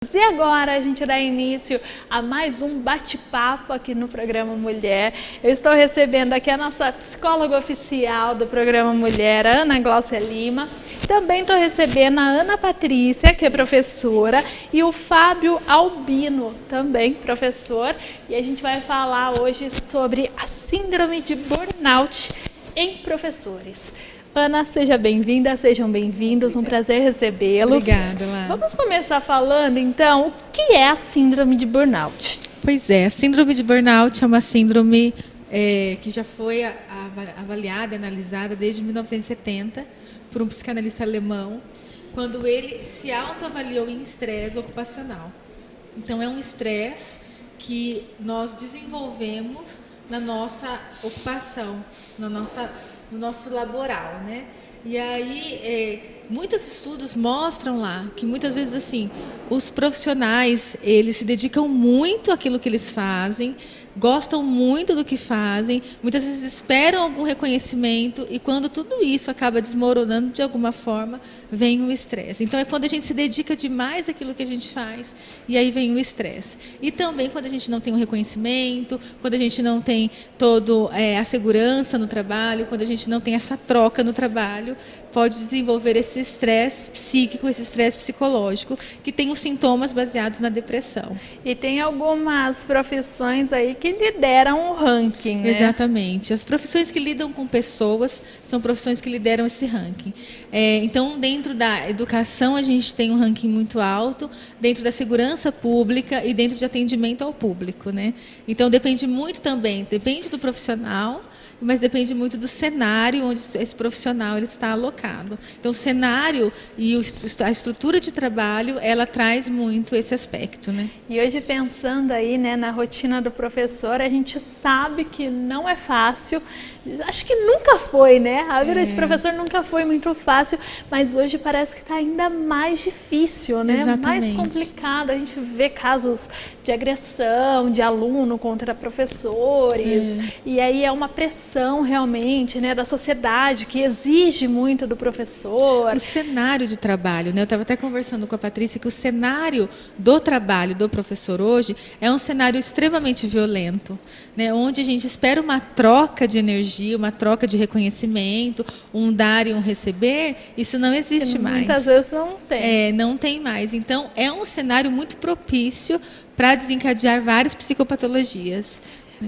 E agora a gente dá início a mais um bate-papo aqui no Programa Mulher. Eu estou recebendo aqui a nossa psicóloga oficial do Programa Mulher, Ana Gláucia Lima. Também estou recebendo a Ana Patrícia, que é professora, e o Fábio Albino, também professor. E a gente vai falar hoje sobre a síndrome de burnout em professores. Ana, seja bem-vinda, sejam bem-vindos, um prazer recebê-los. Obrigada, Lá. Vamos começar falando, então, o que é a síndrome de burnout? Pois é, a síndrome de burnout é uma síndrome que já foi avaliada e analisada desde 1970 por um psicanalista alemão, quando ele se autoavaliou em estresse ocupacional. Então, é um estresse que nós desenvolvemos na nossa ocupação, no nosso laboral, né? E aí, muitos estudos mostram lá que muitas vezes assim, os profissionais, eles se dedicam muito àquilo que eles fazem, gostam muito do que fazem, muitas vezes esperam algum reconhecimento e quando tudo isso acaba desmoronando de alguma forma, vem o estresse. Então é quando a gente se dedica demais àquilo que a gente faz e aí vem o estresse. E também quando a gente não tem um reconhecimento, quando a gente não tem toda a segurança no trabalho, quando a gente não tem essa troca no trabalho, pode desenvolver esse estresse psíquico, esse estresse psicológico, que tem os sintomas baseados na depressão. E tem algumas profissões aí que lideram o ranking, né? Exatamente. As profissões que lidam com pessoas são profissões que lideram esse ranking. Então, dentro da educação, a gente tem um ranking muito alto, dentro da segurança pública e dentro de atendimento ao público, né? Então, depende muito também, depende do profissional, mas depende muito do cenário onde esse profissional ele está alocado. Então, o cenário e a estrutura de trabalho, ela traz muito esse aspecto, né? E hoje, pensando aí, né, na rotina do professor, a gente sabe que não é fácil. Acho que nunca foi, né? A vida de professor nunca foi muito fácil, mas hoje parece que está ainda mais difícil, né? Exatamente. Mais complicado. A gente vê casos de agressão de aluno contra professores, e aí é uma pressão realmente, né, da sociedade que exige muito do professor. O cenário de trabalho, né? Eu estava até conversando com a Patrícia que o cenário do trabalho do professor hoje é um cenário extremamente violento, né? Onde a gente espera uma troca de energia, uma troca de reconhecimento, um dar e um receber, isso não existe mais. Muitas vezes não tem. Não tem mais. Então, é um cenário muito propício para desencadear várias psicopatologias.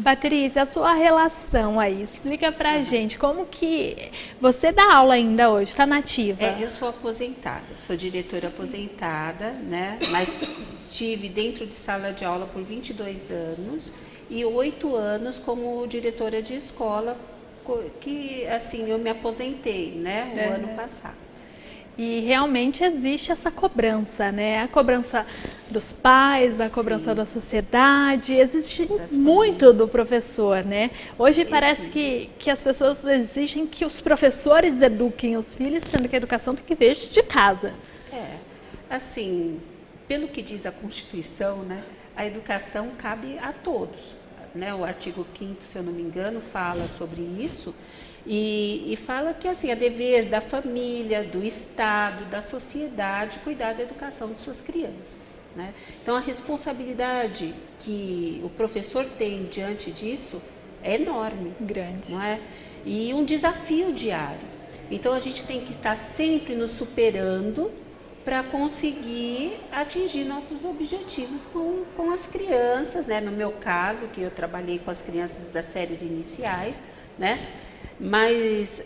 Patrícia, a sua relação aí, explica pra gente como que você dá aula ainda hoje, está nativa? Eu sou aposentada, sou diretora aposentada, né? Mas estive dentro de sala de aula por 22 anos e 8 anos como diretora de escola, que assim eu me aposentei, né? O ano passado. E realmente existe essa cobrança, né? A cobrança dos pais, a cobrança da sociedade, existe muito do professor, né? Hoje parece que as pessoas exigem que os professores eduquem os filhos, sendo que a educação tem que vir de casa. Assim, pelo que diz a Constituição, né? A educação cabe a todos, né? O artigo 5º, se eu não me engano, fala sobre isso. E fala que assim, é dever da família, do Estado, da sociedade, cuidar da educação de suas crianças, né? Então, a responsabilidade que o professor tem diante disso é enorme. Grande. Não é? E um desafio diário. Então, a gente tem que estar sempre nos superando para conseguir atingir nossos objetivos com as crianças, né? No meu caso, que eu trabalhei com as crianças das séries iniciais, né? Mas,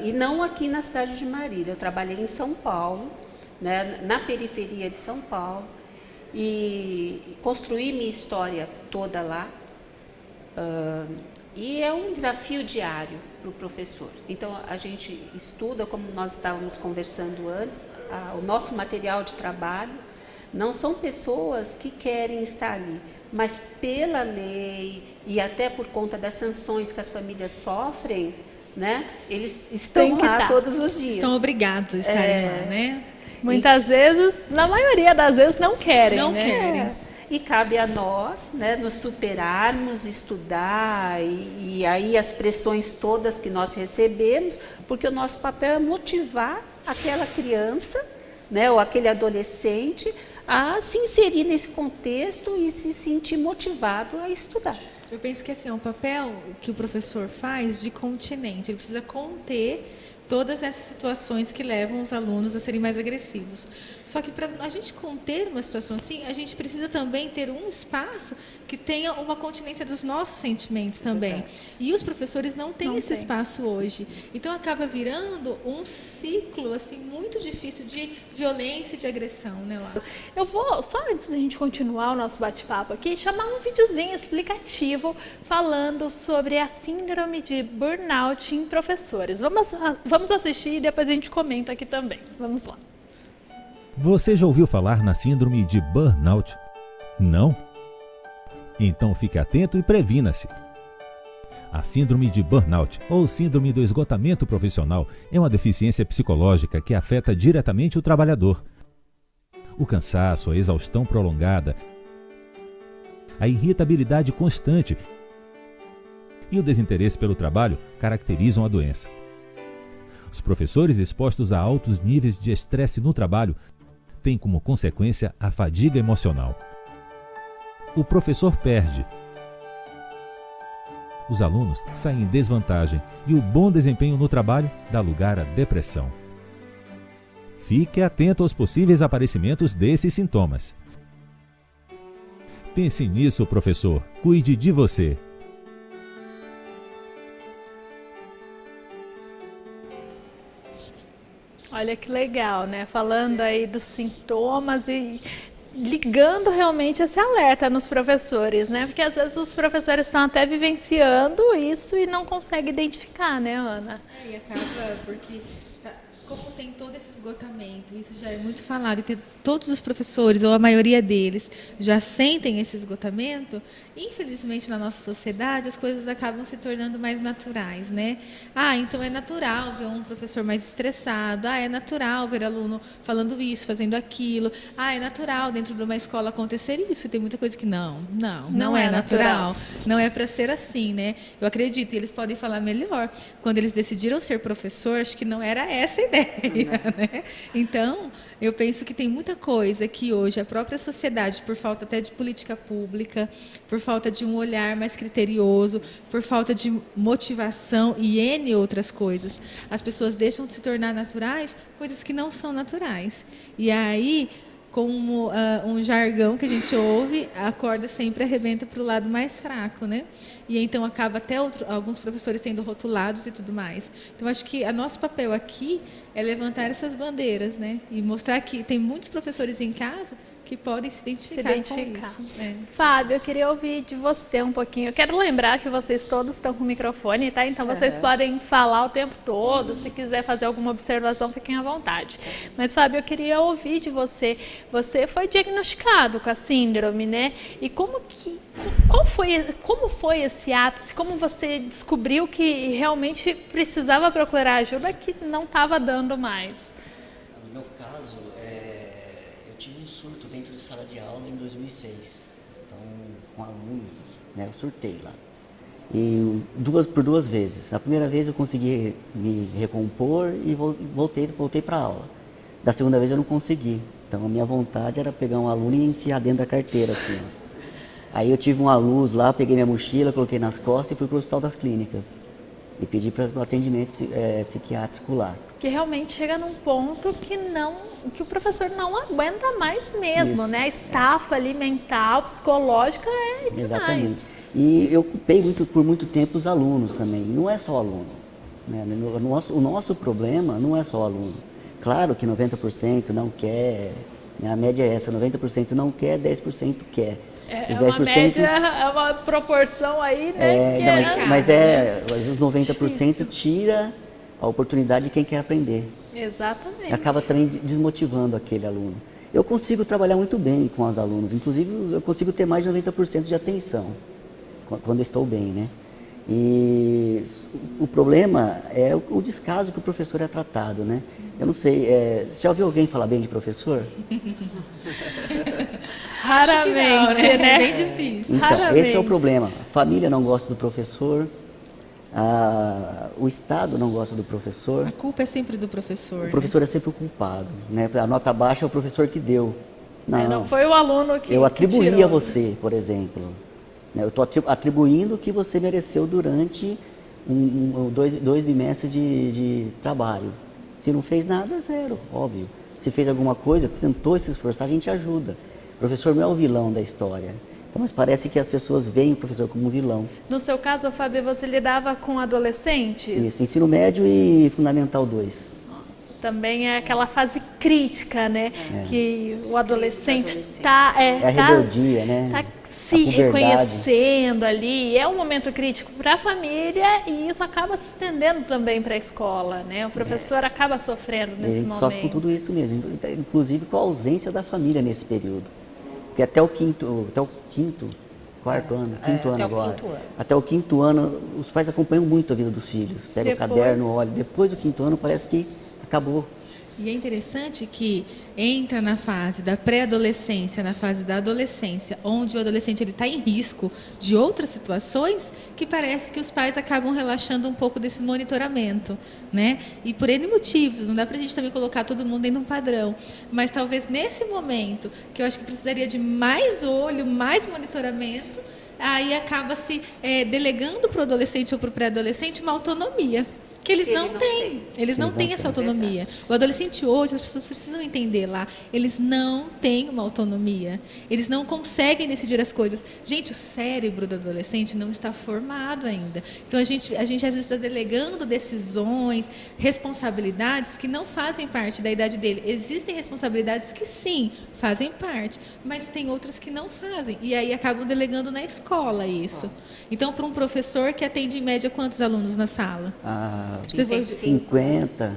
e não aqui na cidade de Marília, eu trabalhei em São Paulo, né, na periferia de São Paulo, e construí minha história toda lá, e é um desafio diário para o professor. Então, a gente estuda, como nós estávamos conversando antes, o nosso material de trabalho. Não são pessoas que querem estar ali, mas pela lei e até por conta das sanções que as famílias sofrem, né? Eles estão lá todos os dias. Estão obrigados a estarem lá, né? Muitas vezes, na maioria das vezes, não querem, Não né? querem. E cabe a nós, né, nos superarmos, estudar e aí as pressões todas que nós recebemos, porque o nosso papel é motivar aquela criança, né, ou aquele adolescente a se inserir nesse contexto e se sentir motivado a estudar. Eu penso que assim, é um papel que o professor faz de continente. Ele precisa conter todas essas situações que levam os alunos a serem mais agressivos. Só que para a gente conter uma situação assim, a gente precisa também ter um espaço que tenha uma continência dos nossos sentimentos também. Verdade. E os professores não têm esse espaço hoje. Então acaba virando um ciclo assim muito difícil de violência e de agressão, né, Laura? Eu vou, só antes da gente continuar o nosso bate-papo aqui, chamar um videozinho explicativo falando sobre a síndrome de burnout em professores. Vamos assistir e depois a gente comenta aqui também. Vamos lá. Você já ouviu falar na síndrome de burnout? Não? Então fique atento e previna-se. A síndrome de burnout, ou síndrome do esgotamento profissional, é uma deficiência psicológica que afeta diretamente o trabalhador. O cansaço, a exaustão prolongada, a irritabilidade constante e o desinteresse pelo trabalho caracterizam a doença. Os professores expostos a altos níveis de estresse no trabalho têm como consequência a fadiga emocional. O professor perde. Os alunos saem em desvantagem e o bom desempenho no trabalho dá lugar à depressão. Fique atento aos possíveis aparecimentos desses sintomas. Pense nisso, professor. Cuide de você. Olha que legal, né? Falando aí dos sintomas e ligando realmente esse alerta nos professores, né? Porque às vezes os professores estão até vivenciando isso e não conseguem identificar, né, Ana? E acaba porque, como tem todo esse esgotamento, isso já é muito falado, e todos os professores, ou a maioria deles, já sentem esse esgotamento, infelizmente na nossa sociedade as coisas acabam se tornando mais naturais, né? Então é natural ver um professor mais estressado, é natural ver aluno falando isso, fazendo aquilo, é natural dentro de uma escola acontecer isso, e tem muita coisa que não é natural, não é para ser assim, né? Eu acredito, e eles podem falar melhor, quando eles decidiram ser professor, acho que não era essa a ideia, né? Então, eu penso que tem muita coisa que hoje a própria sociedade, por falta até de política pública, por falta de um olhar mais criterioso, por falta de motivação e N outras coisas, as pessoas deixam de se tornar naturais coisas que não são naturais. E aí, como um jargão que a gente ouve, a corda sempre arrebenta para o lado mais fraco, né? E então acaba até alguns professores sendo rotulados e tudo mais. Então acho que o nosso papel aqui é levantar essas bandeiras, né? E mostrar que tem muitos professores em casa que podem se identificar com isso. Fábio, eu queria ouvir de você um pouquinho. Eu quero lembrar que vocês todos estão com o microfone, tá? Então vocês podem falar o tempo todo. Se quiser fazer alguma observação, fiquem à vontade. Mas, Fábio, eu queria ouvir de você. Você foi diagnosticado com a síndrome, né? E como foi esse ápice? Como você descobriu que realmente precisava procurar ajuda, que não estava dando mais? No meu caso, eu tive um surto dentro de sala de aula em 2006. Então, com um aluno, né, eu surtei lá. E por duas vezes. A primeira vez eu consegui me recompor e voltei para a aula. Da segunda vez eu não consegui. Então, a minha vontade era pegar um aluno e enfiar dentro da carteira, assim. Aí eu tive uma luz lá, peguei minha mochila, coloquei nas costas e fui para o Hospital das Clínicas. E pedi para o atendimento psiquiátrico lá. Que realmente chega num ponto que o professor não aguenta mais mesmo, isso, né? A estafa ali mental, psicológica é demais. Exatamente. E eu ocupei por muito tempo os alunos também. Não é só aluno, né? O nosso problema não é só aluno. Claro que 90% não quer, né? A média é essa, 90% não quer, 10% quer. Os 10%, uma média, é uma proporção aí, né? Mas os 90% tira a oportunidade de quem quer aprender. Exatamente. Acaba também desmotivando aquele aluno. Eu consigo trabalhar muito bem com os alunos, inclusive eu consigo ter mais de 90% de atenção quando eu estou bem, né? E o problema é o descaso que o professor é tratado, né? Eu não sei, já ouviu alguém falar bem de professor? Raramente, não, né? né? É bem difícil. Então, Raramente. esse é o problema. A família não gosta do professor, o Estado não gosta do professor. A culpa é sempre do professor. O professor é sempre o culpado, né? A nota baixa é o professor que deu. Não foi o aluno que Eu atribuí que tirou. a você, por exemplo. Eu estou atribuindo o que você mereceu durante dois bimestres de trabalho. Se não fez nada, zero, óbvio. Se fez alguma coisa, tentou se esforçar, a gente ajuda. O professor não é o vilão da história. Então, mas parece que as pessoas veem o professor como vilão. No seu caso, Fábio, você lidava com adolescentes? Isso, ensino médio e fundamental 2. Também é aquela fase crítica, né? Que o adolescente está está É a rebeldia, né? tá A se puberdade. reconhecendo ali. É um momento crítico para a família e isso acaba se estendendo também para a escola, né? O professor acaba sofrendo A nesse gente momento. sofre com tudo isso mesmo, inclusive com a ausência da família nesse período. Porque até o quarto ano, quinto ano até o agora. quinto ano. Até o quinto ano, os pais acompanham muito a vida dos filhos. Pega o Depois- caderno, olha. Depois do quinto ano parece que acabou. E é interessante que entra na fase da pré-adolescência, na fase da adolescência, onde o adolescente está em risco de outras situações, que parece que os pais acabam relaxando um pouco desse monitoramento, né? E por N motivos, não dá para a gente também colocar todo mundo em um padrão, mas talvez nesse momento, que eu acho que precisaria de mais olho, mais monitoramento, aí acaba se delegando para o adolescente ou para o pré-adolescente uma autonomia. Que eles Que ele não não têm. tem. Eles não têm essa autonomia. O adolescente hoje, as pessoas precisam entender lá, eles não têm uma autonomia. Eles não conseguem decidir as coisas. Gente, o cérebro do adolescente não está formado ainda. Então, a gente às vezes está delegando decisões, responsabilidades que não fazem parte da idade dele. Existem responsabilidades que, sim, fazem parte, mas tem outras que não fazem. E aí acabam delegando na escola isso. Então, para um professor que atende, em média, quantos alunos na sala? Você falou de 50,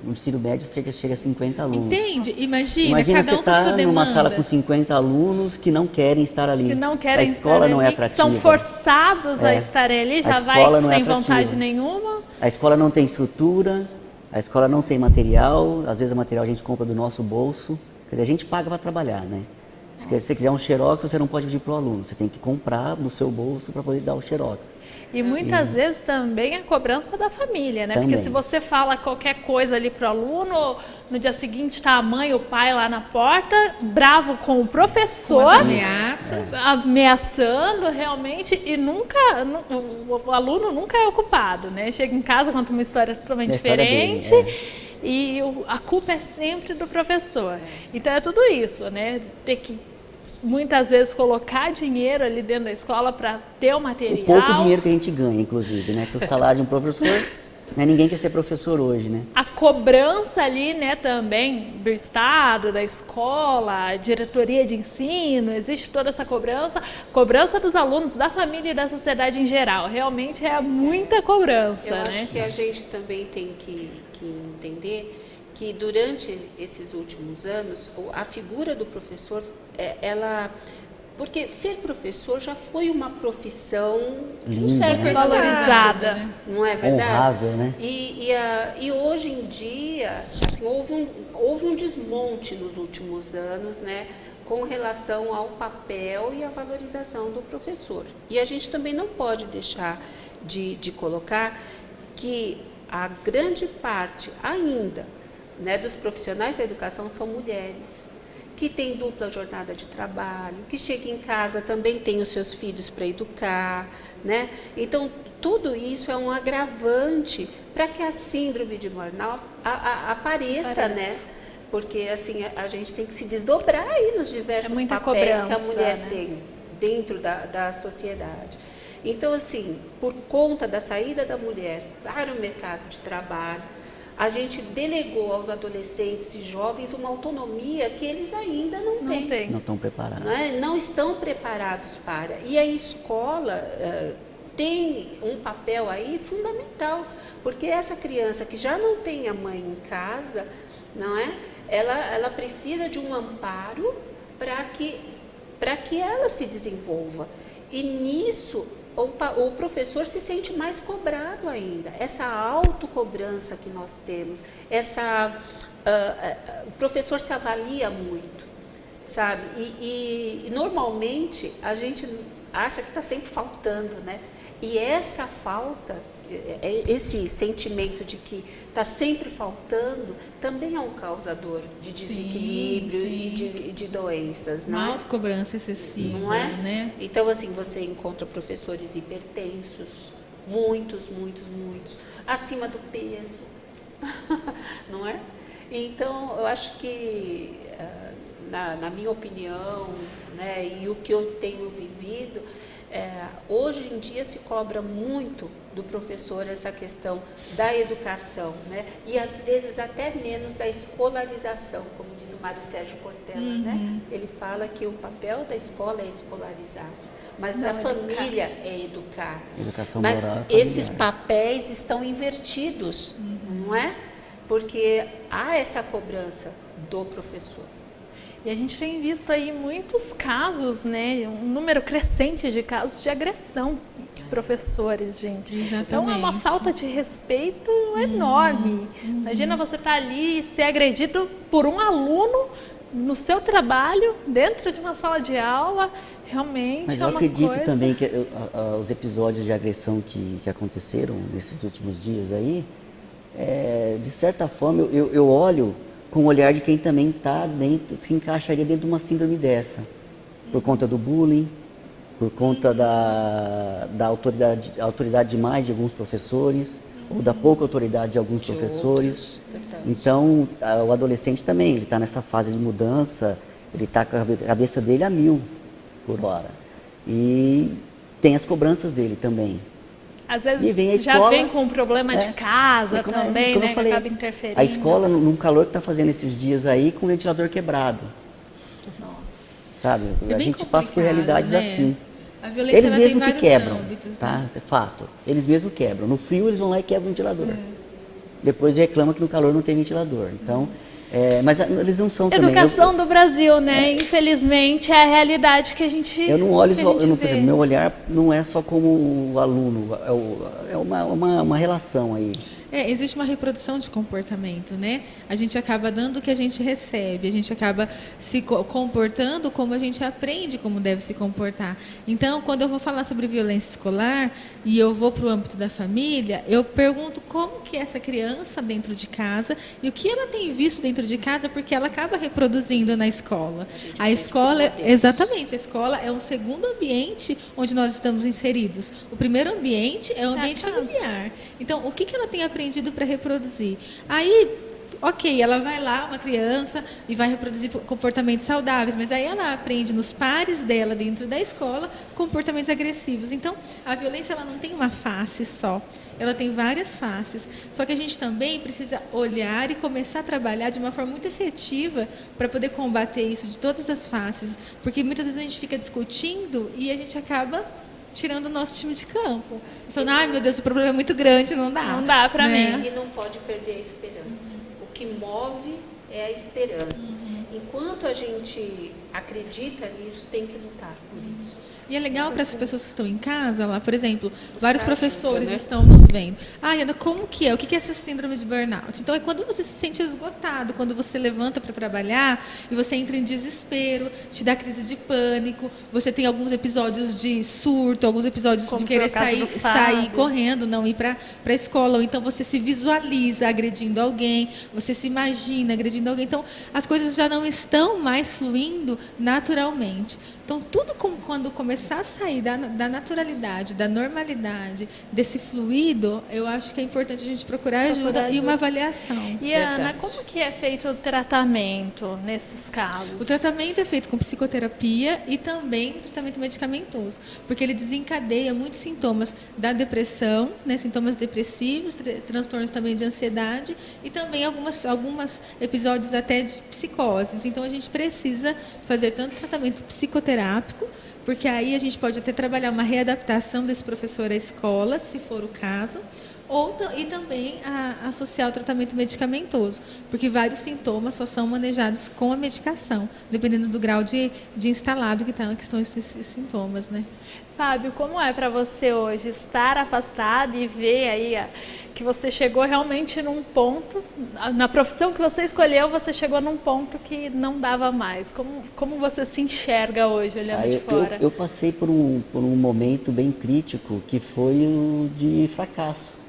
no ensino médio chega a 50 alunos. Entende? Imagina Imagina cada você um com a sua estar numa demanda. sala com 50 alunos que não querem estar ali. Que não querem a escola estar não é ali, atrativa. são forçados a É. estarem ali, A já vai escola não é sem atrativa. vontade nenhuma. A escola não tem estrutura, a escola não tem material, às vezes o material a gente compra do nosso bolso. Quer dizer, a gente paga para trabalhar, né? Se você quiser um xerox, você não pode pedir para o aluno, você tem que comprar no seu bolso para poder dar o xerox. E muitas vezes também a cobrança da família, né? Porque Também. se você fala qualquer coisa ali pro aluno, no dia seguinte está a mãe ou o pai lá na porta, bravo com o Com professor, as ameaças. ameaçando realmente, e o aluno nunca é o culpado, né? Chega em casa, conta uma história totalmente Da história dele, diferente. E a culpa é sempre do professor. Então é tudo isso, né? Ter que muitas vezes colocar dinheiro ali dentro da escola para ter o material. O pouco dinheiro que a gente ganha, inclusive, né? Que o salário de um professor, né? Ninguém quer ser professor hoje, né? A cobrança ali, né, também do Estado, da escola, a diretoria de ensino, existe toda essa cobrança dos alunos, da família e da sociedade em geral. Realmente é muita cobrança, Eu né? acho que a gente também tem que entender que durante esses últimos anos, a figura do professor, porque ser professor já foi uma profissão de um Linda, certo né? status, Valorizada. não é verdade? Honrável, né? E hoje em dia, assim, houve um desmonte nos últimos anos, né, com relação ao papel e à valorização do professor. E a gente também não pode deixar de colocar que a grande parte ainda, né, dos profissionais da educação são mulheres, que têm dupla jornada de trabalho, que chegam em casa também têm os seus filhos para educar, né? Então, tudo isso é um agravante para que a síndrome de burnout apareça, né? Porque assim, a gente tem que se desdobrar aí nos diversos muita papéis que a cobrança, mulher né? tem dentro da sociedade. Então, assim, por conta da saída da mulher para o mercado de trabalho, a gente delegou aos adolescentes e jovens uma autonomia que eles ainda não têm. Não estão preparados. Não estão preparados para. E a escola tem um papel aí fundamental, porque essa criança que já não tem a mãe em casa, não é? Ela precisa de um amparo para que ela se desenvolva. E nisso o professor se sente mais cobrado ainda. Essa autocobrança que nós temos, o professor se avalia muito, sabe? E normalmente a gente acha que está sempre faltando, né? E essa falta, esse sentimento de que está sempre faltando também é um causador de desequilíbrio e de doenças, Uma né? autocobrança excessiva, Não é? né? Então, assim, você encontra professores hipertensos, muitos, acima do peso, não é? Então, eu acho que, na minha opinião, né, e o que eu tenho vivido, hoje em dia se cobra muito do professor essa questão da educação, né? E às vezes até menos da escolarização, como diz o Mário Sérgio Cortella, né? Ele fala que o papel da escola é escolarizar, mas a família é educar. Educação Mas moral esses familiar. papéis estão invertidos, não é? Porque há essa cobrança do professor. E a gente tem visto aí muitos casos, né? Um número crescente de casos de agressão de professores, gente. Exatamente. Então é uma falta de respeito enorme. Imagina você estar ali e ser agredido por um aluno no seu trabalho, dentro de uma sala de aula. Realmente Mas é eu uma acredito coisa... também que os episódios de agressão que aconteceram nesses últimos dias aí, de certa forma, eu olho com o olhar de quem também está dentro, se encaixaria dentro de uma síndrome dessa, por conta do bullying, por conta da autoridade demais de alguns professores, ou da pouca autoridade de alguns professores. Verdade. Então, o adolescente também, ele está nessa fase de mudança, ele está com a cabeça dele a 1000 por hora. E tem as cobranças dele também. Às E vem a vezes já escola, vem com um problema de casa como também, como eu né? falei, que acaba interferindo. a escola, num calor que está fazendo esses dias aí, com o ventilador quebrado. Nossa. Sabe? É A bem gente passa por complicado, realidades né? assim. A violência Eles ela tem mesmos que vários quebram, âmbitos, tá? né? Isso é fato. Eles mesmos quebram. No frio eles vão lá e quebram o ventilador. Depois reclamam que no calor não tem ventilador. Então, mas eles não são também. Educação do Brasil, né? Infelizmente é a realidade que a gente Eu não olho que a só, gente eu não, por vê. exemplo, meu olhar não é só como o aluno, é uma relação aí. Existe uma reprodução de comportamento, né? A gente acaba dando o que a gente recebe, a gente acaba se comportando como a gente aprende como deve se comportar. Então, quando eu vou falar sobre violência escolar e eu vou para o âmbito da família, eu pergunto como que é essa criança dentro de casa e o que ela tem visto dentro de casa, porque ela acaba reproduzindo na escola. A escola, exatamente, a escola é um segundo ambiente onde nós estamos inseridos. O primeiro ambiente é o ambiente familiar. Então, o que ela tem aprendido para reproduzir? Aí, ok, ela vai lá, uma criança, e vai reproduzir comportamentos saudáveis, mas aí ela aprende nos pares dela dentro da escola comportamentos agressivos. Então, a violência ela não tem uma face só, ela tem várias faces. Só que a gente também precisa olhar e começar a trabalhar de uma forma muito efetiva para poder combater isso de todas as faces, porque muitas vezes a gente fica discutindo e a gente acaba tirando o nosso time de campo. Falando, ai meu Deus, o problema é muito grande, não dá. Não dá para né? mim. E não pode perder a esperança. O que move é a esperança. Enquanto a gente acredita nisso, tem que lutar por isso. E é legal para essas pessoas que estão em casa, lá, por exemplo, vários ajuda, professores né? estão nos vendo. Ah, Ana, como que é? O que é essa síndrome de burnout? Então, é quando você se sente esgotado, quando você levanta para trabalhar e você entra em desespero, te dá crise de pânico, você tem alguns episódios de surto, alguns episódios Como de querer foi o caso do sair Fábio. correndo, não ir para a escola. Ou então você se visualiza agredindo alguém, você se imagina agredindo alguém. Então, as coisas já não estão mais fluindo naturalmente. Então, tudo quando começar a sair da naturalidade, da normalidade, desse fluido, eu acho que é importante a gente procurar ajuda e uma avaliação. E Ana, como que é feito o tratamento nesses casos? O tratamento é feito com psicoterapia e também tratamento medicamentoso, porque ele desencadeia muitos sintomas da depressão, né, sintomas depressivos, transtornos também de ansiedade e também algumas episódios até de psicoses. Então, a gente precisa fazer tanto tratamento psicoterápico, porque aí a gente pode até trabalhar uma readaptação desse professor à escola, se for o caso, e também associar o tratamento medicamentoso, porque vários sintomas só são manejados com a medicação, dependendo do grau de instalado que estão esses sintomas, né? Fábio, como é para você hoje estar afastado e ver aí que você chegou realmente num ponto, na profissão que você escolheu, você chegou num ponto que não dava mais. Como você se enxerga hoje, olhando de fora? Eu passei por um momento bem crítico, que foi o de fracasso.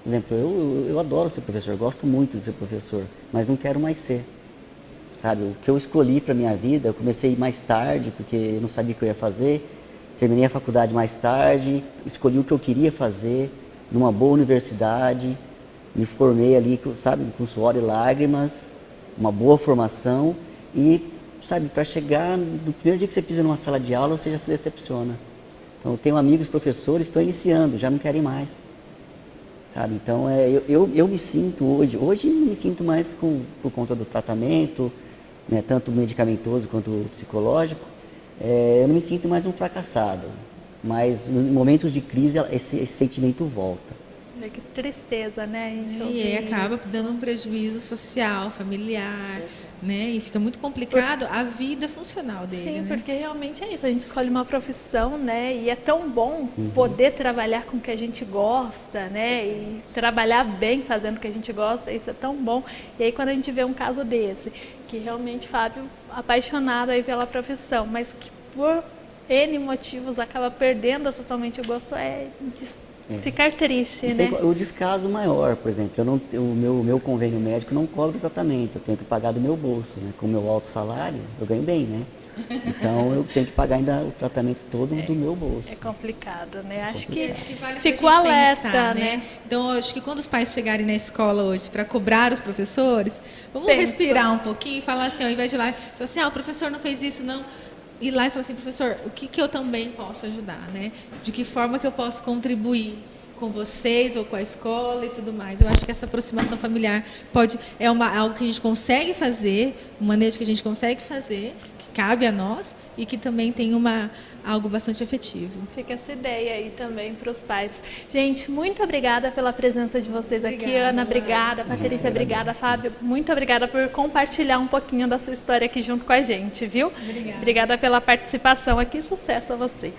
Por exemplo, eu adoro ser professor, gosto muito de ser professor, mas não quero mais ser. Sabe, o que eu escolhi para minha vida, eu comecei mais tarde, porque eu não sabia o que eu ia fazer, terminei a faculdade mais tarde, escolhi o que eu queria fazer, numa boa universidade, me formei ali, sabe, com suor e lágrimas, uma boa formação e, sabe, para chegar no primeiro dia que você pisa numa sala de aula, você já se decepciona. Então, eu tenho amigos professores que estão iniciando, já não querem mais. Sabe? Então, eu me sinto hoje me sinto mais por conta do tratamento, né, tanto medicamentoso quanto psicológico, eu não me sinto mais um fracassado, mas em momentos de crise esse sentimento volta. Que tristeza, né? A gente E ouvir acaba isso. dando um prejuízo social, familiar, né? E fica muito complicado a vida funcional dele, Sim, né? porque realmente é isso. A gente escolhe uma profissão, né? E é tão bom poder trabalhar com o que a gente gosta, né? E trabalhar bem fazendo o que a gente gosta, isso é tão bom. E aí quando a gente vê um caso desse, que realmente Fábio apaixonado aí pela profissão, mas que por N motivos acaba perdendo totalmente o gosto, ficar triste, E né? o descaso maior, por exemplo, o meu convênio médico não cobre o tratamento, eu tenho que pagar do meu bolso, né? Com o meu alto salário, eu ganho bem, né? Então eu tenho que pagar ainda o tratamento todo do meu bolso. É complicado, né? Acho que Vale ficou pra gente alerta, pensar, né? Então, eu acho que quando os pais chegarem na escola hoje para cobrar os professores, vamos Pensa. respirar um pouquinho e falar assim, ao invés de ir lá, falar assim, o professor não fez isso, não. Ir lá e falar assim, professor, o que eu também posso ajudar, né? De que forma que eu posso contribuir com vocês ou com a escola e tudo mais. Eu acho que essa aproximação familiar algo que a gente consegue fazer, um manejo que a gente consegue fazer, que cabe a nós e que também tem algo bastante efetivo. Fica essa ideia aí também para os pais. Gente, muito obrigada pela presença de vocês aqui. Obrigada, Ana, obrigada. Patrícia, obrigada. Fábio, muito obrigada por compartilhar um pouquinho da sua história aqui junto com a gente, viu? Obrigada. Obrigada pela participação aqui. Sucesso a vocês.